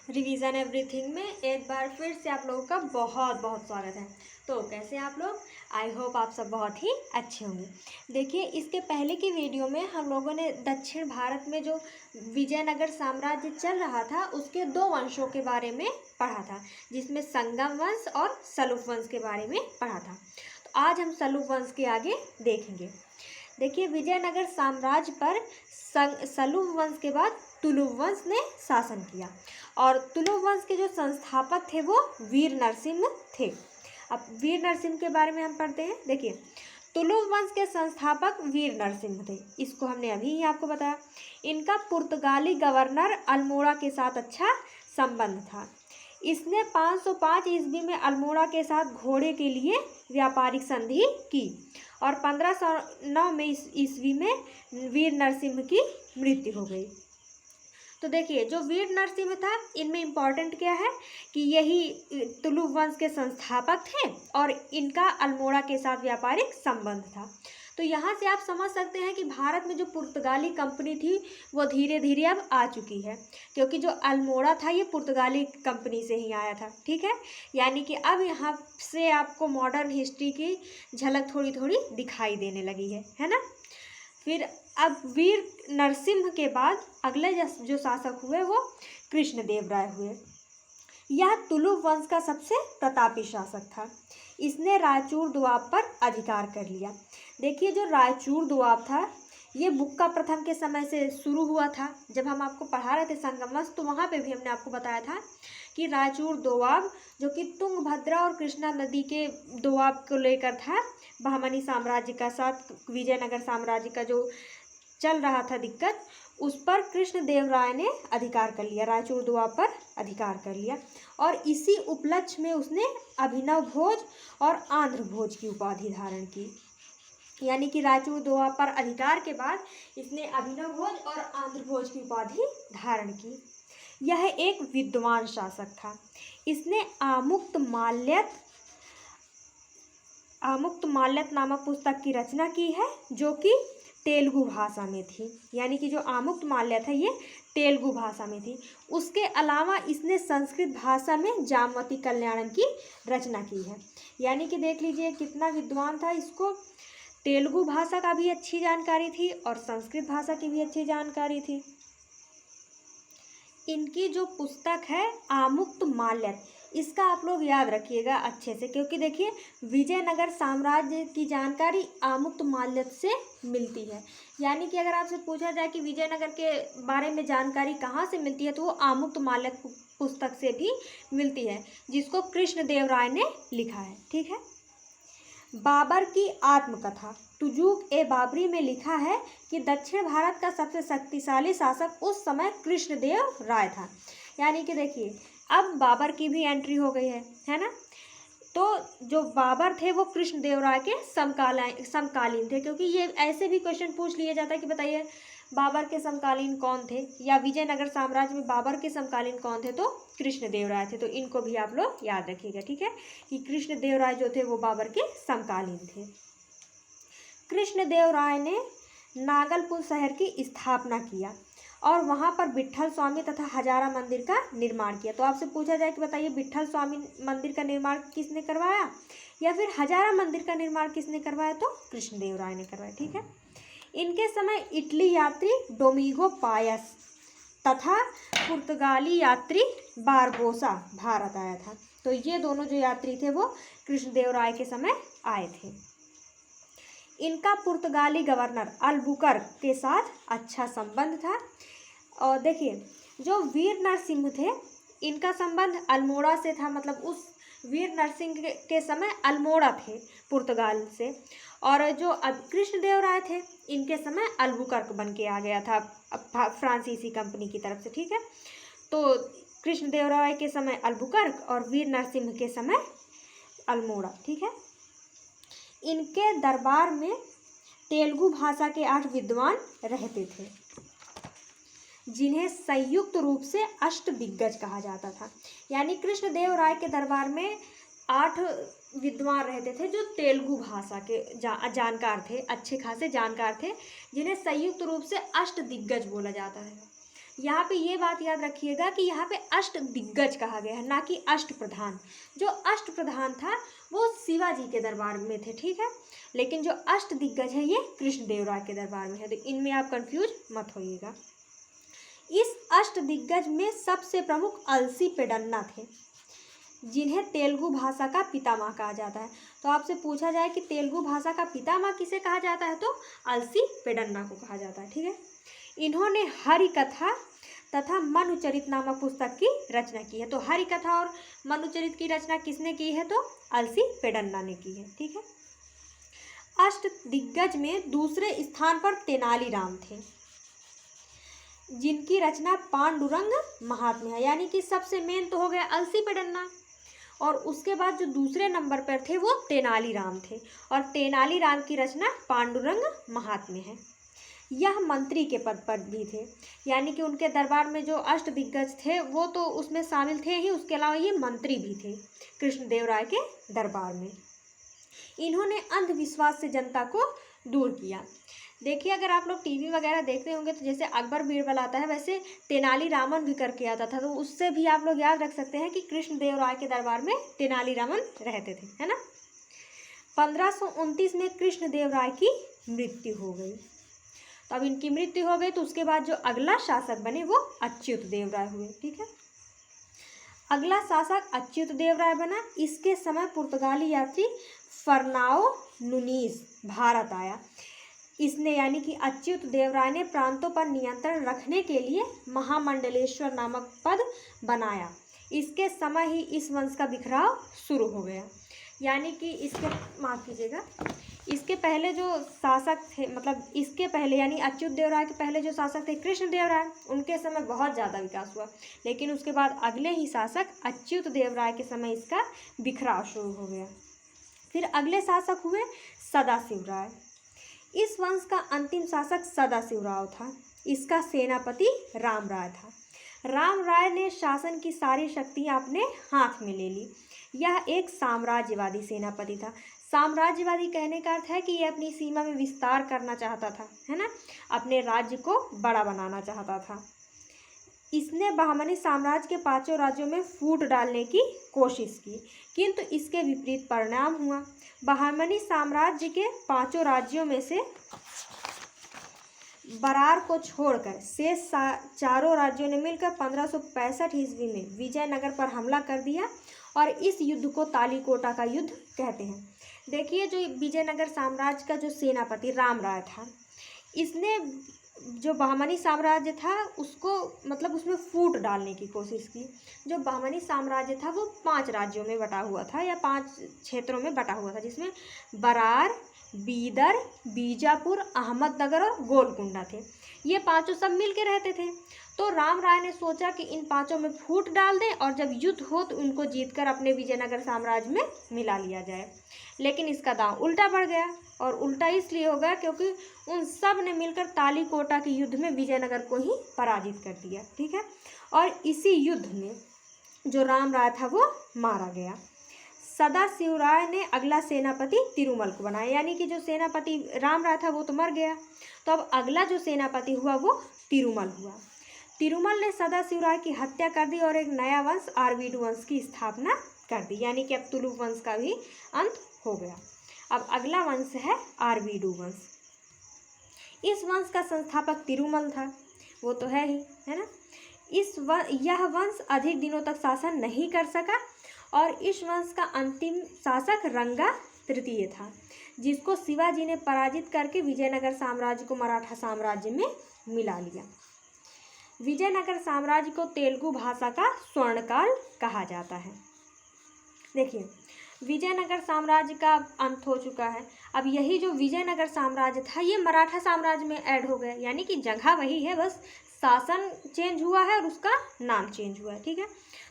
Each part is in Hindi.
रिवीजन एवरीथिंग में एक बार फिर से आप लोगों का बहुत बहुत स्वागत है। तो कैसे हैं आप लोग? आई होप आप सब बहुत ही अच्छे होंगे। देखिए, इसके पहले की वीडियो में हम लोगों ने दक्षिण भारत में जो विजयनगर साम्राज्य चल रहा था उसके दो वंशों के बारे में पढ़ा था, जिसमें संगम वंश और सलूप वंश के बारे में पढ़ा था। तो आज हम सलूप वंश के आगे देखेंगे। देखिए, विजयनगर साम्राज्य पर सलूप वंश के बाद तुलुप वंश ने शासन किया और तुलुप वंश के जो संस्थापक थे वो वीर नरसिम्हा थे। अब वीर नरसिम्हा के बारे में हम पढ़ते हैं। देखिए, तुलुप वंश के संस्थापक वीर नरसिम्हा थे, इसको हमने अभी ही आपको बताया। इनका पुर्तगाली गवर्नर अल्मोड़ा के साथ अच्छा संबंध था। इसने 505 ईस्वी में अल्मोड़ा के साथ घोड़े के लिए व्यापारिक संधि की और 1509 में ईस्वी में वीर नरसिम्हा की मृत्यु हो गई। तो देखिए, जो वीर नरसिम्हा था, इनमें इम्पॉर्टेंट क्या है कि यही तुलुप वंश के संस्थापक थे और इनका अल्मोड़ा के साथ व्यापारिक संबंध था। तो यहाँ से आप समझ सकते हैं कि भारत में जो पुर्तगाली कंपनी थी वो धीरे धीरे अब आ चुकी है, क्योंकि जो अल्मोड़ा था ये पुर्तगाली कंपनी से ही आया था। ठीक है, यानी कि अब यहाँ से आपको मॉडर्न हिस्ट्री की झलक थोड़ी थोड़ी दिखाई देने लगी है ना। फिर अब वीर नरसिम्हा के बाद अगले जो शासक हुए वो कृष्णदेव राय हुए। यह तुलुप वंश का सबसे प्रतापी शासक था। इसने रायचूर दोआब पर अधिकार कर लिया। देखिए, जो रायचूर दोआब था ये बुक्का प्रथम के समय से शुरू हुआ था। जब हम आपको पढ़ा रहे थे संगम वंश, तो वहाँ पे भी हमने आपको बताया था कि रायचूर दोआब जो कि तुंगभद्रा और कृष्णा नदी के दोआब को लेकर था, बहमनी साम्राज्य का साथ विजयनगर साम्राज्य का जो चल रहा था दिक्कत, उस पर कृष्णदेव राय ने अधिकार कर लिया, रायचूर दोआब पर अधिकार कर लिया। और इसी उपलक्ष्य में उसने अभिनव भोज और आंध्र भोज की उपाधि धारण की। यानी कि रायचूर दोआब पर अधिकार के बाद इसने अभिनव भोज और आंध्र भोज की उपाधि धारण की। यह एक विद्वान शासक था। इसने आमुक्त माल्यत नामक पुस्तक की रचना की है, जो कि तेलुगु भाषा में थी। यानी कि जो आमुक्त माल्य था ये तेलुगु भाषा में थी। उसके अलावा इसने संस्कृत भाषा में जामवती कल्याणम की रचना की है। यानी कि देख लीजिए कितना विद्वान था। इसको तेलुगु भाषा का भी अच्छी जानकारी थी और संस्कृत भाषा की भी अच्छी जानकारी थी। इनकी जो पुस्तक है आमुक्त माल्यत, इसका आप लोग याद रखिएगा अच्छे से, क्योंकि देखिए विजयनगर साम्राज्य की जानकारी आमुक्त माल्यत से मिलती है। यानी कि अगर आपसे पूछा जाए कि विजयनगर के बारे में जानकारी कहाँ से मिलती है, तो वो आमुक्त माल्यत पुस्तक से भी मिलती है, जिसको कृष्णदेव राय ने लिखा है। ठीक है, बाबर की आत्मकथा तुजूक ए बाबरी में लिखा है कि दक्षिण भारत का सबसे शक्तिशाली शासक उस समय कृष्णदेव राय था। यानी कि देखिए अब बाबर की भी एंट्री हो गई है ना। तो जो बाबर थे वो कृष्णदेव राय के समकालीन थे, क्योंकि ये ऐसे भी क्वेश्चन पूछ लिया जाता है कि बताइए बाबर के समकालीन कौन थे, या विजयनगर साम्राज्य में बाबर के समकालीन कौन थे, तो कृष्णदेव राय थे। तो इनको भी आप लोग याद रखिएगा। ठीक है, कि कृष्णदेव राय जो थे वो बाबर के समकालीन थे। कृष्णदेव राय ने नागलपुर शहर की स्थापना किया और वहाँ पर विट्ठल स्वामी तथा हजारा मंदिर का निर्माण किया। तो आपसे पूछा जाए कि बताइए विट्ठल स्वामी मंदिर का निर्माण किसने करवाया या फिर हजारा मंदिर का निर्माण किसने करवाया, तो कृष्णदेव राय ने करवाया। ठीक है, इनके समय इटली यात्री डोमिगो पायस तथा पुर्तगाली यात्री बारबोसा भारत आया था। तो ये दोनों जो यात्री थे वो कृष्णदेव राय के समय आए थे। इनका पुर्तगाली गवर्नर अल्बुकर्क के साथ अच्छा संबंध था। और देखिए, जो वीर नरसिम्हा थे इनका संबंध अल्मोड़ा से था, मतलब उस वीर नरसिम्हा के समय अल्मोड़ा थे पुर्तगाल से, और जो कृष्णदेव राय थे इनके समय अल्बुकर्क बन के आ गया था फ्रांसीसी कंपनी की तरफ से। ठीक है, तो कृष्णदेव राय के समय अल्बुकर्क और वीर नरसिम्हा के समय अल्मोड़ा। ठीक है, इनके दरबार में तेलुगु भाषा के 8 विद्वान रहते थे, जिन्हें संयुक्त रूप से अष्टदिग्गज कहा जाता था। यानी कृष्णदेव राय के दरबार में 8 विद्वान रहते थे जो तेलुगु भाषा के जानकार थे, अच्छे खासे जानकार थे, जिन्हें संयुक्त रूप से अष्टदिग्गज बोला जाता है। यहाँ पे ये बात याद रखिएगा कि यहाँ पे अष्ट दिग्गज कहा गया है, ना कि अष्ट प्रधान। जो अष्ट प्रधान था वो शिवाजी के दरबार में थे, ठीक है, लेकिन जो अष्ट दिग्गज है ये कृष्णदेवराय के दरबार में है। तो इनमें आप कंफ्यूज मत होइएगा। इस अष्ट दिग्गज में सबसे प्रमुख अलसी पेडन्ना थे, जिन्हें तेलुगु भाषा का पितामह कहा जाता है। तो आपसे पूछा जाए कि तेलुगु भाषा का पितामह किसे कहा जाता है, तो अलसी पेडन्ना को कहा जाता है, ठीक है। इन्होंने हरि कथा तथा मनुचरित नामक पुस्तक की रचना की है। तो हरि कथा और मनुचरित की रचना किसने की है, तो अलसी पेडन्ना ने की है, ठीक है। अष्ट दिग्गज में दूसरे स्थान पर तेनालीराम थे, जिनकी रचना पांडुरंग महात्म्य है। यानी कि सबसे मेन तो हो गया अलसी पेडन्ना, और उसके बाद जो दूसरे नंबर पर थे वो तेनालीराम थे, और तेनालीराम की रचना पांडुरंग महात्म्य है। यह मंत्री के पद पर भी थे, यानी कि उनके दरबार में जो अष्ट दिग्गज थे वो तो उसमें शामिल थे ही, उसके अलावा ये मंत्री भी थे कृष्णदेवराय के दरबार में। इन्होंने अंधविश्वास से जनता को दूर किया। देखिए, अगर आप लोग टीवी वगैरह देखते होंगे तो जैसे अकबर बीरबल आता है, वैसे तेनालीरामन भी करके आता था, तो उससे भी आप लोग याद रख सकते हैं कि कृष्णदेवराय के दरबार में तेनालीरामन रहते थे, है ना। 1529 में कृष्णदेवराय की मृत्यु हो गई। तो अब इनकी मृत्यु हो गई तो उसके बाद जो अगला शासक बने वो अच्युत देव राय हुए, ठीक है। अगला शासक अच्युत देव राय बना। इसके समय पुर्तगाली यात्री फर्नाओ नुनीस भारत आया। इसने यानी कि अच्युत देव राय ने प्रांतों पर नियंत्रण रखने के लिए महामंडलेश्वर नामक पद बनाया। इसके समय ही इस वंश का बिखराव शुरू हो गया। यानी कि इसके माफ़ कीजिएगा, इसके पहले जो शासक थे, मतलब इसके पहले यानी अच्युत देव राय के पहले जो शासक थे कृष्णदेव राय, उनके समय बहुत ज़्यादा विकास हुआ, लेकिन उसके बाद अगले ही शासक अच्युत देव राय के समय इसका बिखराव शुरू हो गया। फिर अगले शासक हुए सदाशिव राय। इस वंश का अंतिम शासक सदाशिव राव था। इसका सेनापति राम राय था। राम राय ने शासन की सारी शक्तियाँ अपने हाथ में ले ली। यह एक साम्राज्यवादी सेनापति था। साम्राज्यवादी कहने का अर्थ है कि यह अपनी सीमा में विस्तार करना चाहता था, है ना, अपने राज्य को बड़ा बनाना चाहता था। इसने बहमनी साम्राज्य के 5 राज्यों में फूट डालने की कोशिश की, किंतु इसके विपरीत परिणाम हुआ। बहमनी साम्राज्य के 5 राज्यों में से बरार को छोड़कर शेष 4 राज्यों ने मिलकर 1565 ईस्वी में विजयनगर पर हमला कर दिया, और इस युद्ध को तालीकोटा का युद्ध कहते हैं। देखिए, जो विजयनगर साम्राज्य का जो सेनापति राम राय था, इसने जो बहमनी साम्राज्य था उसको मतलब उसमें फूट डालने की कोशिश की। जो बहमनी साम्राज्य था वो 5 राज्यों में बटा हुआ था, या 5 क्षेत्रों में बटा हुआ था, जिसमें बरार, बीदर, बीजापुर, अहमदनगर और गोलकुंडा थे। ये 5 सब मिल के रहते थे। तो राम राय ने सोचा कि इन 5 में फूट डाल दें, और जब युद्ध हो तो उनको जीतकर अपने विजयनगर साम्राज्य में मिला लिया जाए। लेकिन इसका दांव उल्टा पड़ गया, और उल्टा इसलिए हो गया क्योंकि उन सब ने मिलकर तालीकोटा के युद्ध में विजयनगर को ही पराजित कर दिया, ठीक है। और इसी युद्ध में जो राम राय था वो मारा गया। सदाशिव राय ने अगला सेनापति तिरुमल को बनाया। यानी कि जो सेनापति राम राय था वो तो मर गया, तो अब अगला जो सेनापति हुआ वो तिरुमल हुआ। तिरुमल ने सदाशिव राय की हत्या कर दी और एक नया वंश आरवीडू वंश की स्थापना कर दी। यानी कि अब तुलुक वंश का भी अंत हो गया। अब अगला वंश है आरवीडू वंश। इस वंश का संस्थापक तिरुमल था, वो तो है ही, है ना। यह वंश अधिक दिनों तक शासन नहीं कर सका, और इस वंश का अंतिम शासक रंगा तृतीय था, जिसको शिवाजी ने पराजित करके विजयनगर साम्राज्य को मराठा साम्राज्य में मिला लिया। विजयनगर साम्राज्य को तेलुगु भाषा का स्वर्णकाल कहा जाता है। देखिए, विजयनगर साम्राज्य का अंत हो चुका है। अब यही जो विजयनगर साम्राज्य था ये मराठा साम्राज्य में ऐड हो गया। यानी कि जगह वही है, बस शासन चेंज हुआ है और उसका नाम चेंज हुआ है, ठीक है।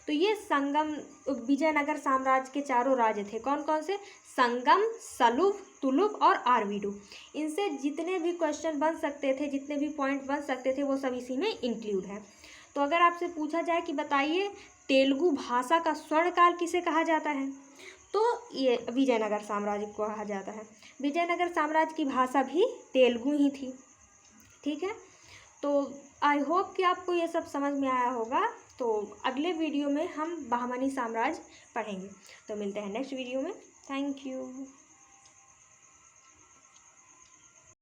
तो ये संगम विजयनगर साम्राज्य के 4 राज्य थे। कौन कौन से? संगम, सलुव, तुलुक और आरवीडू। इनसे जितने भी क्वेश्चन बन सकते थे, जितने भी पॉइंट बन सकते थे, वो सब इसी में इंक्लूड है। तो अगर आपसे पूछा जाए कि बताइए तेलुगु भाषा का स्वर्णकाल किसे कहा जाता है, तो ये विजयनगर साम्राज्य को कहा जाता है। विजयनगर साम्राज्य की भाषा भी तेलुगु ही थी, ठीक है। तो आई होप कि आपको ये सब समझ में आया होगा। तो अगले वीडियो में हम बहमनी साम्राज्य पढ़ेंगे। तो मिलते हैं नेक्स्ट वीडियो में। Thank you.